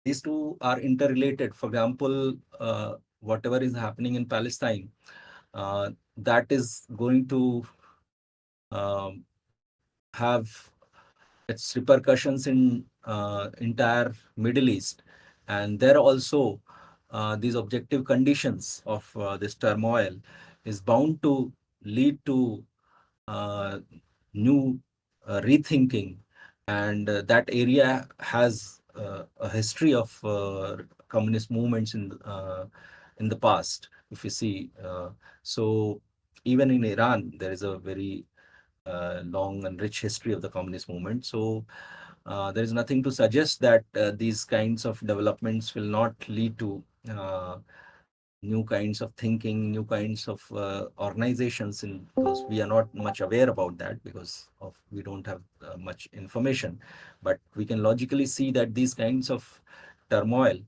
these two are interrelated. For example, whatever is happening in Palestine, that is going to um, have its repercussions in entire Middle East, and there also these objective conditions of this turmoil is bound to lead to uh, new rethinking, and that area has a history of communist movements in the past. If you see, so even in Iran, there is a very long and rich history of the communist movement. So there is nothing to suggest that these kinds of developments will not lead to new kinds of thinking, new kinds of organizations, in because we are not much aware about that because of we don't have much information. But we can logically see that these kinds of turmoil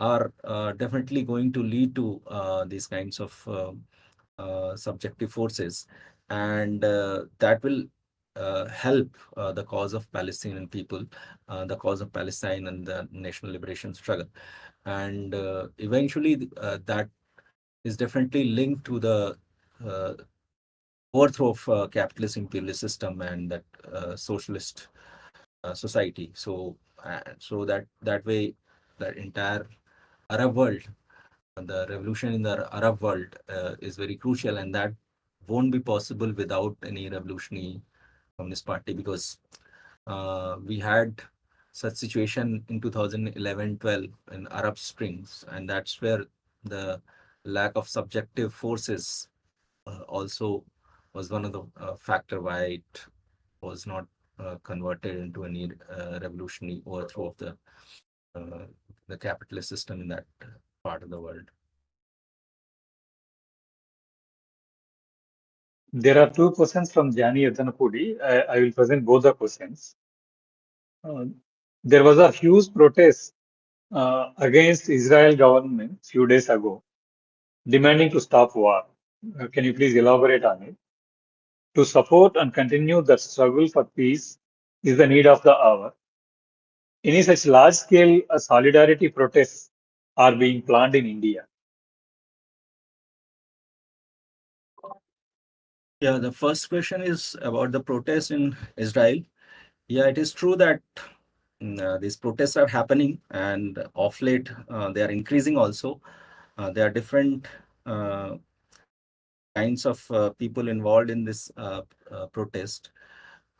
are definitely going to lead to these kinds of subjective forces, and that will help the cause of Palestinian people, the cause of Palestine and the national liberation struggle. And eventually, that is definitely linked to the uh, overthrow of capitalist imperialist system and that socialist society. So that way, the entire Arab world, the revolution in the Arab world is very crucial, and that won't be possible without any revolutionary communist party, because we had such situation in 2011-12 in Arab Springs, and that's where the lack of subjective forces also was one of the factor why it was not converted into any revolutionary overthrow of uh, the capitalist system in that part of the world. There are two questions from Jani Yadhanapudi. I will present both the questions. Uh, there was a huge protest against Israel government few days ago, demanding to stop war. Can you please elaborate on it? To support and continue the struggle for peace is the need of the hour. Any such large-scale solidarity protests are being planned in India. Yeah, the first question is about the protests in Israel. Yeah, it is true that these protests are happening, and off late they are increasing also. There are different uh, kinds of people involved in this protest.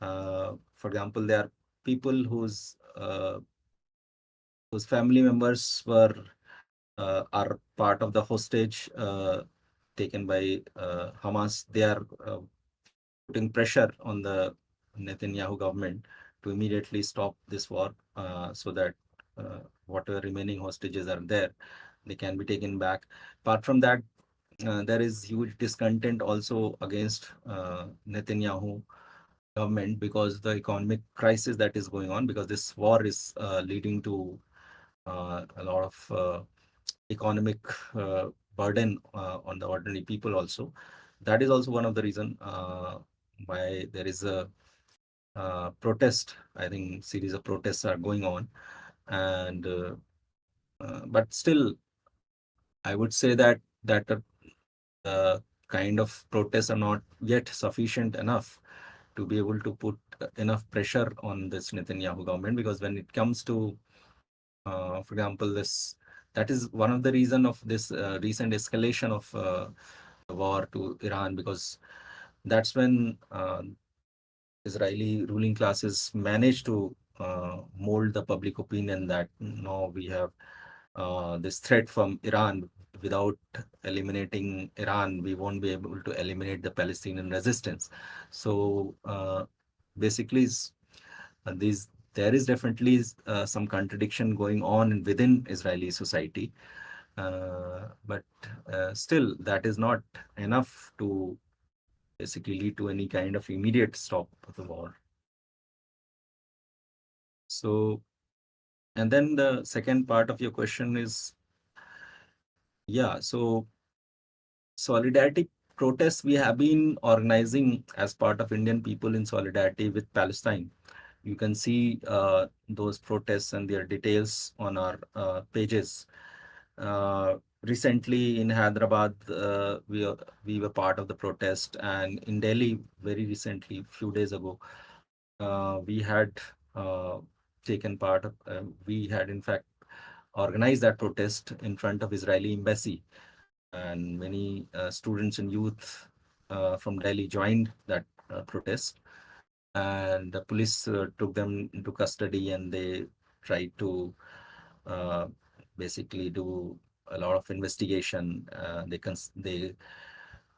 For example, there are people whose family members were are part of the hostage taken by Hamas. They are putting pressure on the Netanyahu government to immediately stop this war, so that whatever remaining hostages are there, they can be taken back. Apart from that, there is huge discontent also against Netanyahu government because the economic crisis that is going on, because this war is leading to a lot of economic burden on the ordinary people also. That is also one of the reason why there is a protest. I think series of protests are going on, and but still, I would say that kind of protests are not yet sufficient enough to be able to put enough pressure on this Netanyahu government, because when it comes to, for example, this that is one of the reason of this recent escalation of the war to Iran, because that's when Israeli ruling classes managed to mold the public opinion that now we have this threat from Iran. Without eliminating Iran, we won't be able to eliminate the Palestinian resistance. So basically, these there is definitely some contradiction going on within Israeli society, but still that is not enough to basically lead to any kind of immediate stop of the war. So, and then the second part of your question is, yeah, so solidarity protests we have been organizing as part of Indian people in solidarity with Palestine. You can see those protests and their details on our pages. Recently in Hyderabad, we were part of the protest, and in Delhi, very recently, few days ago, we had uh, taken part of, we had in fact organized that protest in front of Israeli embassy, and many students and youth from Delhi joined that protest, and the police took them into custody, and they tried to uh, basically do a lot of investigation.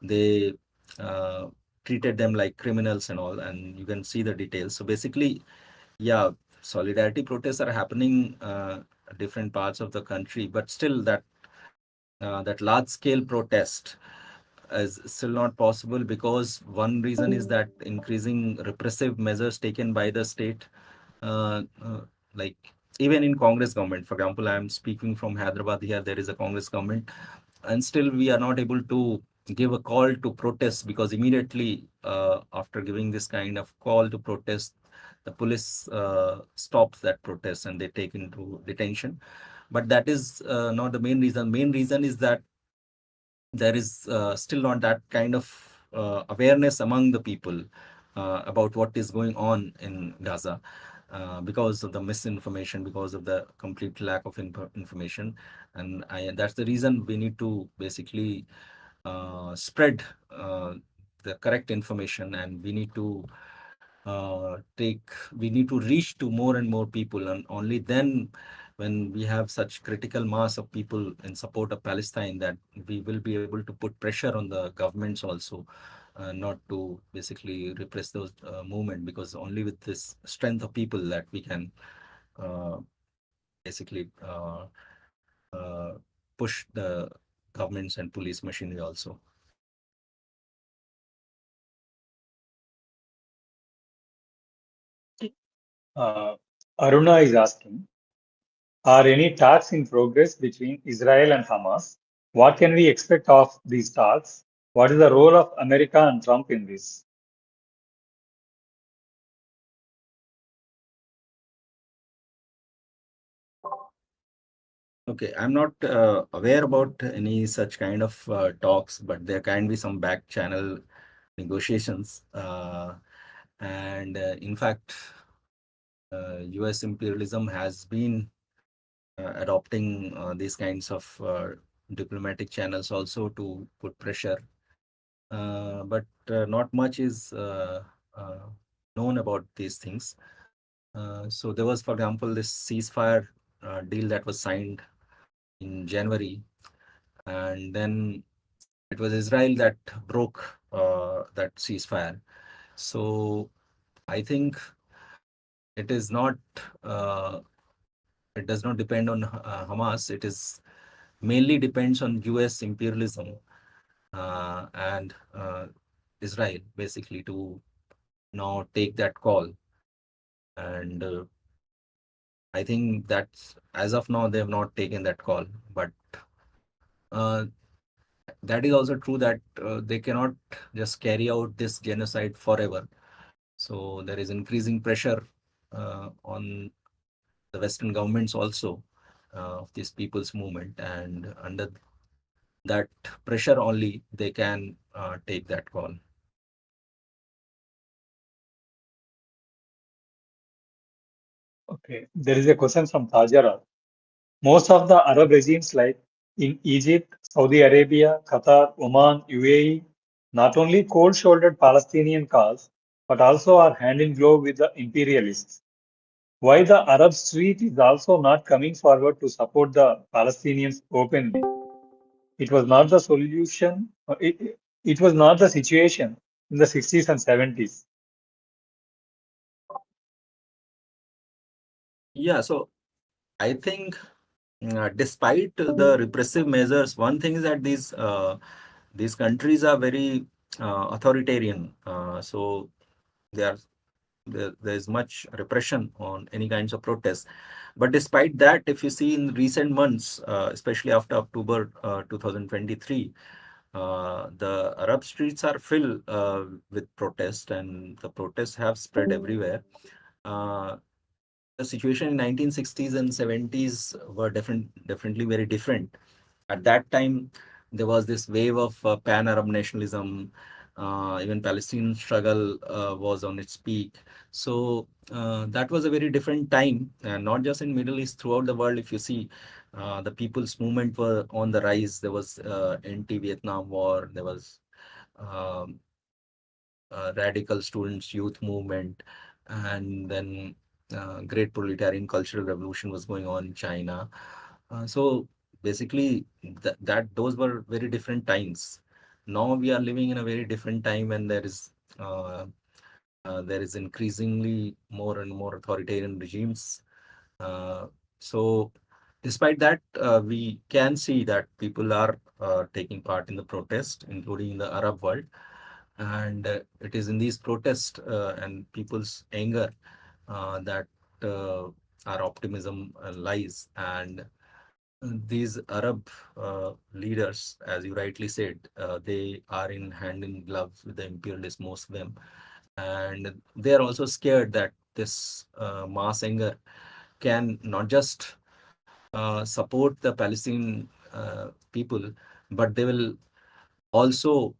They uh, treated them like criminals and all, and you can see the details. So basically, yeah, solidarity protests are happening different parts of the country, but still that large scale protest is still not possible, because one reason is that increasing repressive measures taken by the state, like even in Congress government. For example, I am speaking from Hyderabad. Here there is a Congress government, and still we are not able to give a call to protest, because immediately after giving this kind of call to protest, the police stops that protest and they take into detention. But that is not the main reason. Main reason is that there is still not that kind of awareness among the people about what is going on in Gaza, because of the misinformation, because of the complete lack of information. And that's the reason we need to basically spread the correct information, and we need to reach to more and more people, and only then, when we have such critical mass of people in support of Palestine, that we will be able to put pressure on the governments also, not to basically repress those movement, because only with this strength of people that we can uh, basically uh, push the governments and police machinery also. Uh, Aruna is asking, are any talks in progress between Israel and Hamas? What can we expect of these talks? What is the role of America and Trump in this? Okay, I'm not aware about any such kind of talks, but there can be some back channel negotiations. And in fact, US imperialism has been adopting these kinds of diplomatic channels also to put pressure. But not much is uh, known about these things. So there was, for example, this ceasefire deal that was signed in January, and then it was Israel that broke that ceasefire. So I think it is not, uh, it does not depend on Hamas. It is mainly depends on US imperialism and Israel, basically, to now take that call. And I think that as of now, they have not taken that call. But uh, that is also true that they cannot just carry out this genocide forever. So there is increasing pressure on the Western governments also of this people's movement, and under that pressure only they can take that call. Okay, there is a question from Tajara. Most of the Arab regimes like in Egypt, Saudi Arabia, Qatar, Oman, UAE, not only cold-shouldered Palestinian cause, but also are hand in glove with the imperialists. Why the Arab street is also not coming forward to support the Palestinians openly? It was not the solution, it was not the situation in the 60s and 70s. Yeah, so I think despite the repressive measures, one thing is that these countries are very authoritarian. So they are there is much repression on any kinds of protests. But despite that, if you see in recent months, especially after October 2023, the Arab streets are filled with protest, and the protests have spread everywhere. Uh, the situation in 1960s and 70s were definitely very different. At that time, there was this wave of pan-Arab nationalism. Even Palestinian struggle was on its peak. So that was a very different time, and not just in Middle East, throughout the world. If you see, the people's movement were on the rise. There was anti-Vietnam War. There was um, radical students youth movement, and then great proletarian cultural revolution was going on in China. So basically, that those were very different times. Now we are living in a very different time, and uh, there is increasingly more and more authoritarian regimes. uh, so despite that, we can see that people are taking part in the protest, including in the Arab world. And it is in these protests and people's anger that our optimism lies. And these Arab leaders, as you rightly said, they are in hand in glove with the imperialists, most of them. And they are also scared that this mass anger can not just support the Palestinian people, but they will also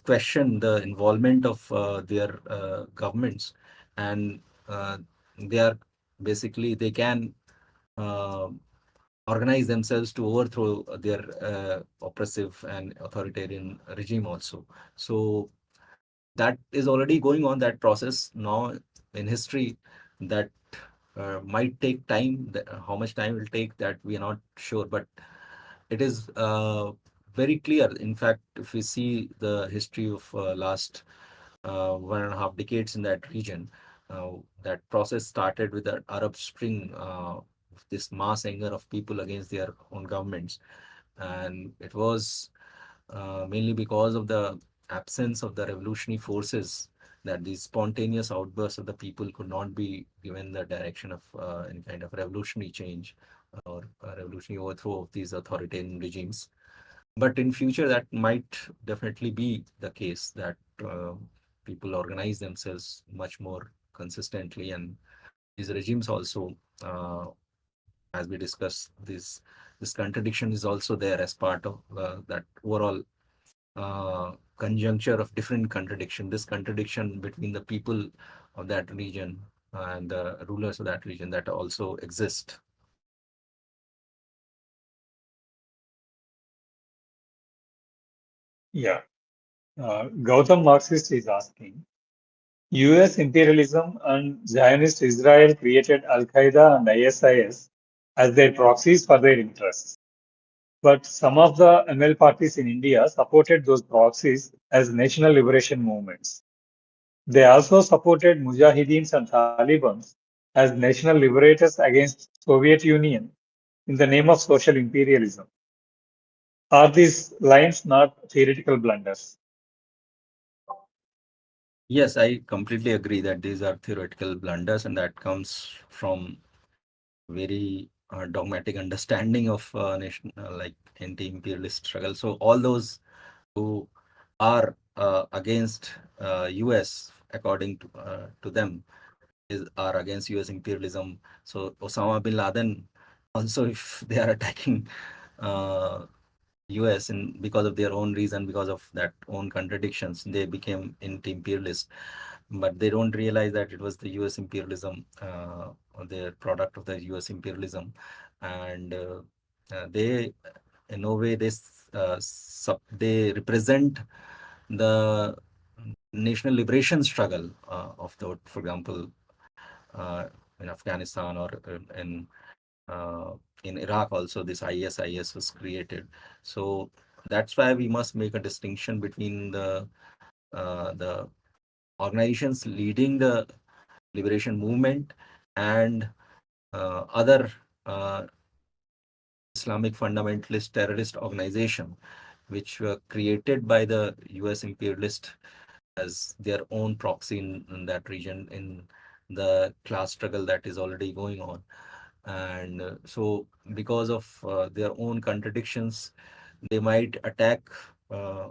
question the involvement of their governments. And uh, they are basically, they can uh, organize themselves to overthrow their oppressive and authoritarian regime also. So that is already going on, that process now in history. That might take time. How much time will take, that we are not sure, but it is very clear. In fact, if we see the history of last 1.5 decades in that region, uh, that process started with the Arab Spring, this mass anger of people against their own governments. And it was mainly because of the absence of the revolutionary forces, that these spontaneous outbursts of the people could not be given the direction of any kind of revolutionary change or a revolutionary overthrow of these authoritarian regimes. But in future, that might definitely be the case, that people organize themselves much more consistently. And these regimes also, uh, as we discussed, this contradiction is also there as part of that overall conjuncture of different contradiction. This contradiction between the people of that region and the rulers of that region, that also exist. Yeah. Gautam Marxist is asking, US imperialism and Zionist Israel created Al Qaeda and ISIS as their proxies for their interests. But some of the ML parties in India supported those proxies as national liberation movements. They also supported Mujahideens and Taliban as national liberators against Soviet Union in the name of social imperialism. Are these lines not theoretical blunders? Yes, I completely agree that these are theoretical blunders, and that comes from very dogmatic understanding of nation, like anti-imperialist struggle. So all those who are against US, according to them, are against US imperialism. So Osama bin Laden also, if they are attacking uh, US in because of their own reason, because of that own contradictions, they became anti-imperialist. But they don't realize that it was the US imperialism, or the product of the US imperialism. And they, in no way, they represent the national liberation struggle of the, for example, uh, in Afghanistan, or uh, in Iraq also, this ISIS was created. So that's why we must make a distinction between the organizations leading the liberation movement and other uh, Islamic fundamentalist terrorist organization, which were created by the US imperialist as their own proxy in that region, in the class struggle that is already going on. And so because of their own contradictions, they might attack uh,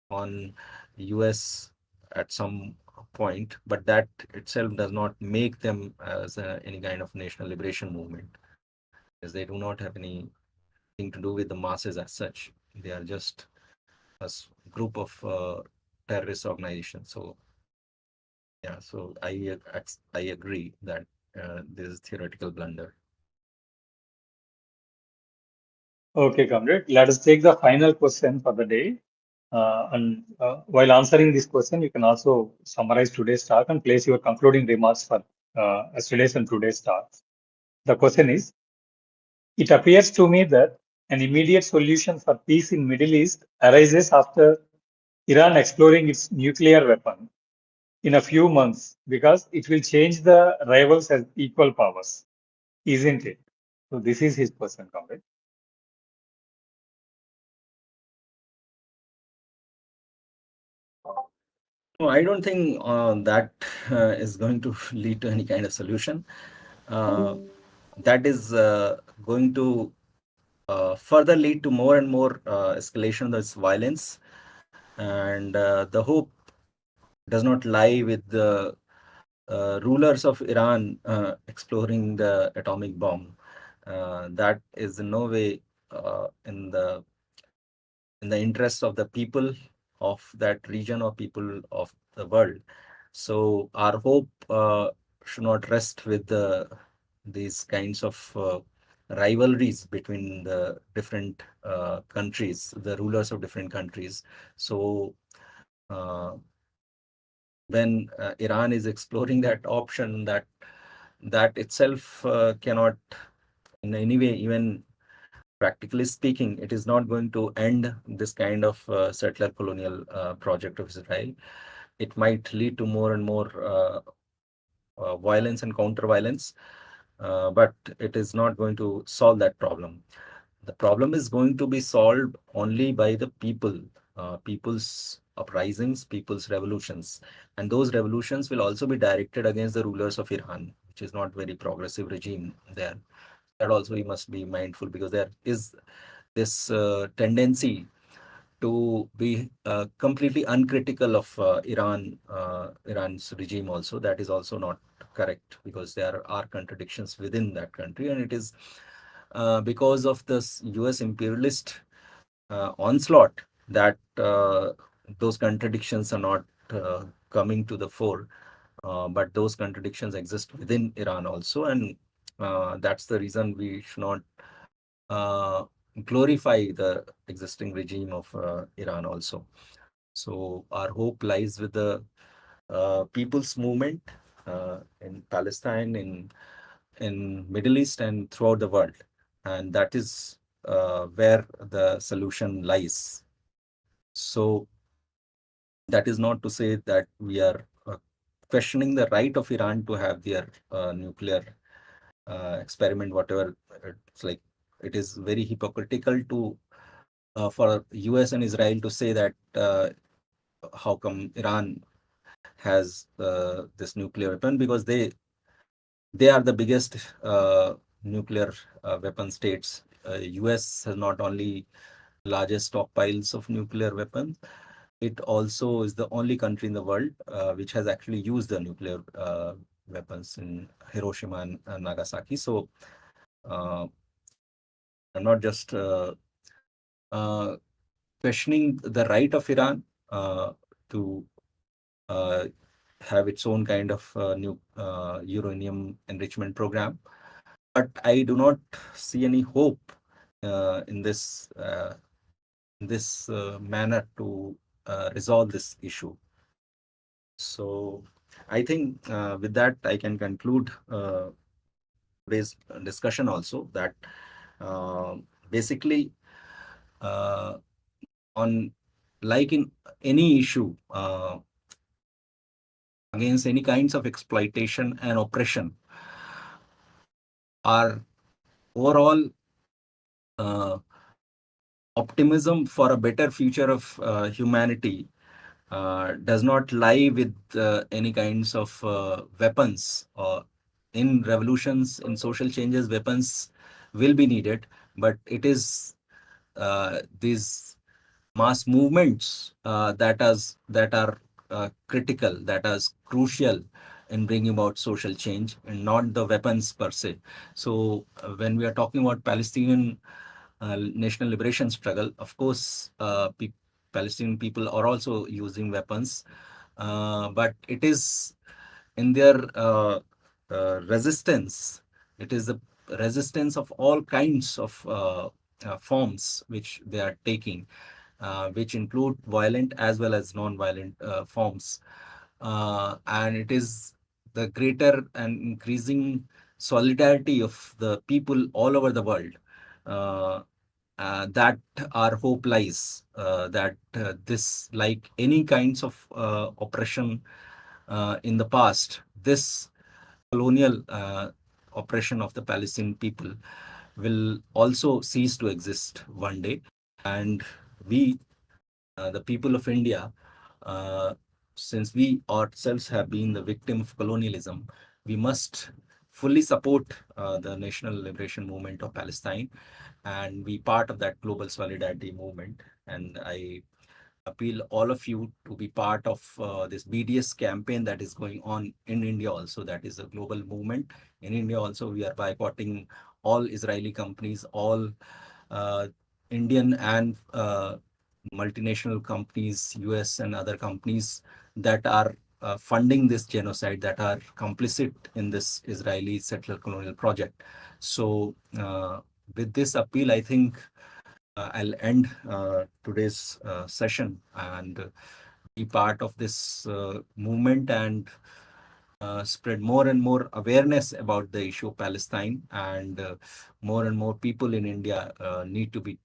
on US at some point, but that itself does not make them as any kind of national liberation movement, as they do not have anything to do with the masses as such. They are just a group of terrorist organizations. So yeah, so I agree that this is theoretical blunder. Okay, comrade. Let us take the final question for the day. And while answering this question, you can also summarize today's talk and place your concluding remarks for yesterday's and today's talks. The question is, it appears to me that an immediate solution for peace in Middle East arises after Iran exploring its nuclear weapon in a few months because it will change the rivals as equal powers, isn't it? So this is his question, comrade. No, I don't think that is going to lead to any kind of solution. That is going to further lead to more and more escalation of this violence. And the hope does not lie with the rulers of Iran exploring the atomic bomb. That is in no way in the interest of the people of that region or people of the world. So our hope should not rest with these kinds of rivalries between the different countries, the rulers of different countries. So uh, when Iran is exploring that option, that itself cannot in any way, even practically speaking, it is not going to end this kind of settler colonial project of Israel. It might lead to more and more violence and counter violence, but it is not going to solve that problem. The problem is going to be solved only by the people, people's uprisings, people's revolutions. And those revolutions will also be directed against the rulers of Iran, which is not very progressive regime there. That also we must be mindful, because there is this tendency to be completely uncritical of Iran's regime also. That is also not correct, because there are contradictions within that country, and it is because of this US imperialist onslaught that those contradictions are not coming to the fore. But those contradictions exist within Iran also, and that's the reason we should not uh, glorify the existing regime of Iran also. So our hope lies with the people's movement in Palestine, in Middle East, and throughout the world, and that is where the solution lies. So that is not to say that we are questioning the right of Iran to have their nuclear experiment, whatever it's like. It is very hypocritical to for US and Israel to say that how come Iran has this nuclear weapon, because they are the biggest nuclear weapon states. US has not only largest stockpiles of nuclear weapons, it also is the only country in the world which has actually used the nuclear weapons in Hiroshima and Nagasaki. So uh, I'm not just uh, questioning the right of Iran to uh, have its own kind of new uranium enrichment program, but I do not see any hope in this manner to resolve this issue. So I think with that I can conclude today's discussion also, that uh, basically uh, on like in any issue against any kinds of exploitation and oppression, our overall uh, optimism for a better future of humanity does not lie with any kinds of weapons. Or in revolutions, in social changes, weapons will be needed, but it is these mass movements that are critical, that is crucial in bringing about social change, and not the weapons per se. So when we are talking about Palestinian national liberation struggle, of course, Palestinian people are also using weapons, but it is in their resistance. It is the resistance of all kinds of forms which they are taking, which include violent as well as non-violent forms. And it is the greater and increasing solidarity of the people all over the world, uh, that our hope lies, that this, like any kinds of oppression in the past, this colonial oppression of the Palestinian people will also cease to exist one day. And we, the people of India, uh, since we ourselves have been the victim of colonialism, we must fully support the national liberation movement of Palestine and be part of that global solidarity movement. And I appeal all of you to be part of this BDS campaign that is going on in India also. That is a global movement. In India also, we are boycotting all Israeli companies, all uh, Indian and multinational companies, US and other companies that are funding this genocide, that are complicit in this Israeli settler colonial project. So with this appeal, I think I'll end today's session and be part of this movement and spread more and more awareness about the issue of Palestine. And more and more people in India need to be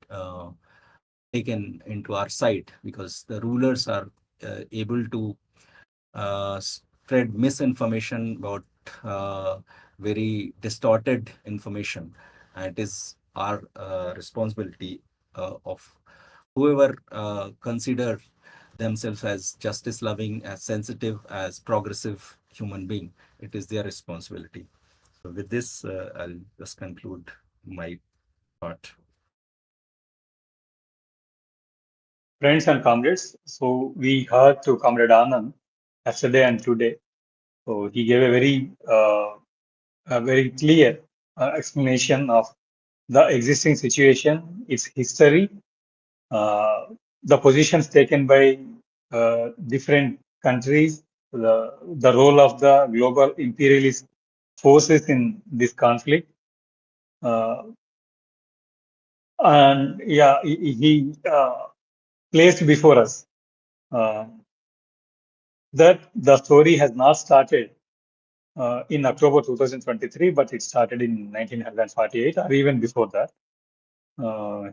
taken into our side, because the rulers are able to spread misinformation about very distorted information. And it is our responsibility of whoever consider themselves as justice loving, as sensitive, as progressive human being. It is their responsibility. So with this, I'll just conclude my part. Friends and comrades, so we heard to Comrade Anand yesterday and today. So he gave a very clear explanation of the existing situation, its history, uh, the positions taken by different countries, the role of the global imperialist forces in this conflict. Uh, and yeah, he placed before us uh, that the story has not started in October 2023, but it started in 1948 or even before that.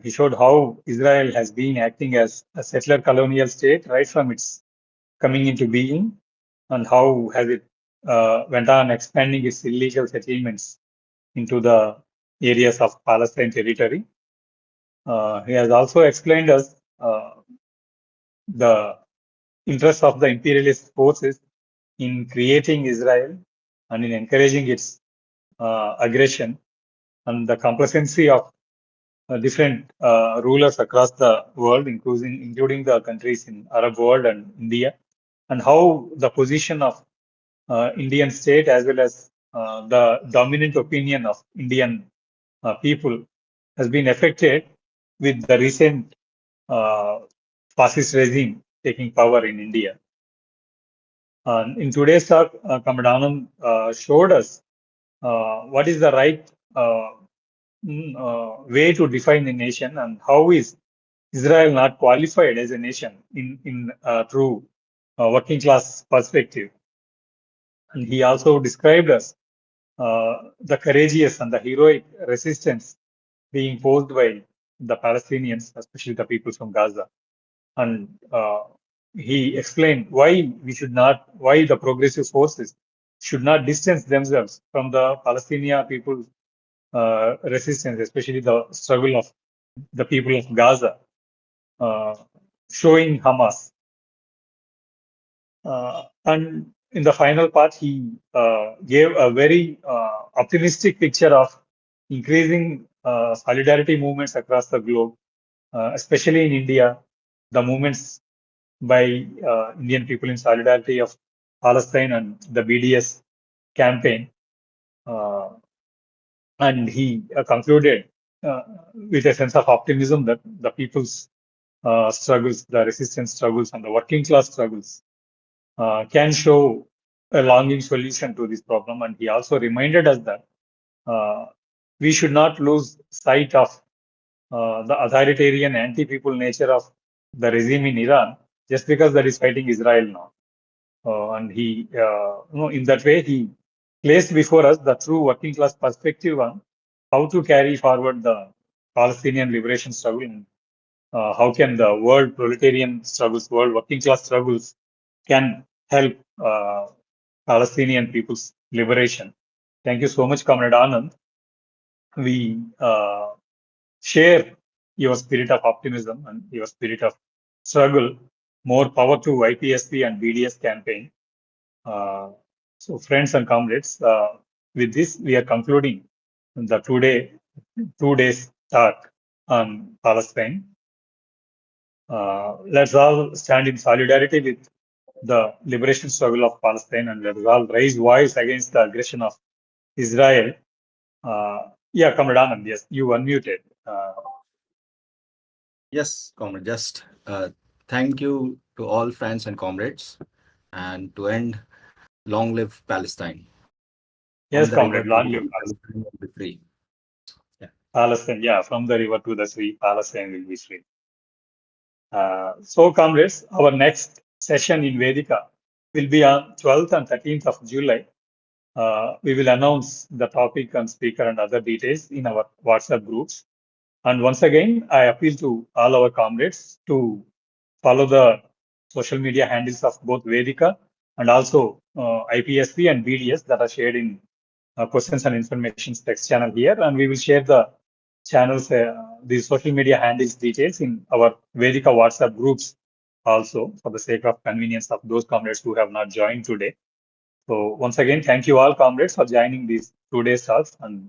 He showed how Israel has been acting as a settler colonial state right from its coming into being, and how has it went on expanding its illegal settlements into the areas of Palestine territory. He has also explained us the interest of the imperialist forces in creating Israel and in encouraging its aggression, and the complacency of different rulers across the world, including the countries in Arab world and India, and how the position of Indian state as well as the dominant opinion of Indian people has been affected with the recent uh, fascist regime taking power in India. In today's talk, Comrade Anand showed us what is the right way to define a nation, and how is Israel not qualified as a nation in through working class perspective. And he also described us the courageous and the heroic resistance being posed by the Palestinians, especially the people from Gaza. And he explained why the progressive forces should not distance themselves from the Palestinian people resistance, especially the struggle of the people of Gaza, uh, showing Hamas. And in the final part, he gave a very optimistic picture of increasing solidarity movements across the globe, especially in India. The movements by Indian people in solidarity of Palestine and the BDS campaign. And he concluded with a sense of optimism that the people's struggles, the resistance struggles, and the working class struggles can show a longing solution to this problem. And he also reminded us that we should not lose sight of the authoritarian anti-people nature of the regime in Iran just because that is fighting Israel now. And he, in that way, he placed before us the true working class perspective on how to carry forward the Palestinian liberation struggle and how can the world proletarian struggles, world working class struggles can help Palestinian people's liberation. Thank you so much, Comrade Anand. We share your spirit of optimism and your spirit of struggle. More power to IPSP and BDS campaign. So, friends and comrades, with this, we are concluding the 2 days talk on Palestine. Let's all stand in solidarity with the liberation struggle of Palestine, and let's all raise voice against the aggression of Israel. Yeah, Comrade Anand, yes, you unmuted. Yes, comrade. Just thank you to all friends and comrades, and to end, long live Palestine. Yes, From the river Comrade, to long the live sea, Palestine will be free. Yeah. Palestine. Yeah, from the river to the sea, Palestine will be free. So, comrades, our next session in Vedika will be on 12th and 13th of July. We will announce the topic and speaker and other details in our WhatsApp groups. And once again, I appeal to all our comrades to follow the social media handles of both Vedika and also IPSP and BDS that are shared in questions and information text channel here. And we will share the channels, the social media handles details in our Vedika WhatsApp groups also for the sake of convenience of those comrades who have not joined today. So once again, thank you all comrades for joining these 2 days talks, and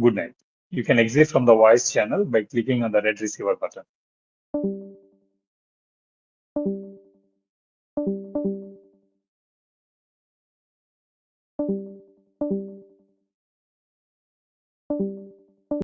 good night. You can exit from the voice channel by clicking on the red receiver button.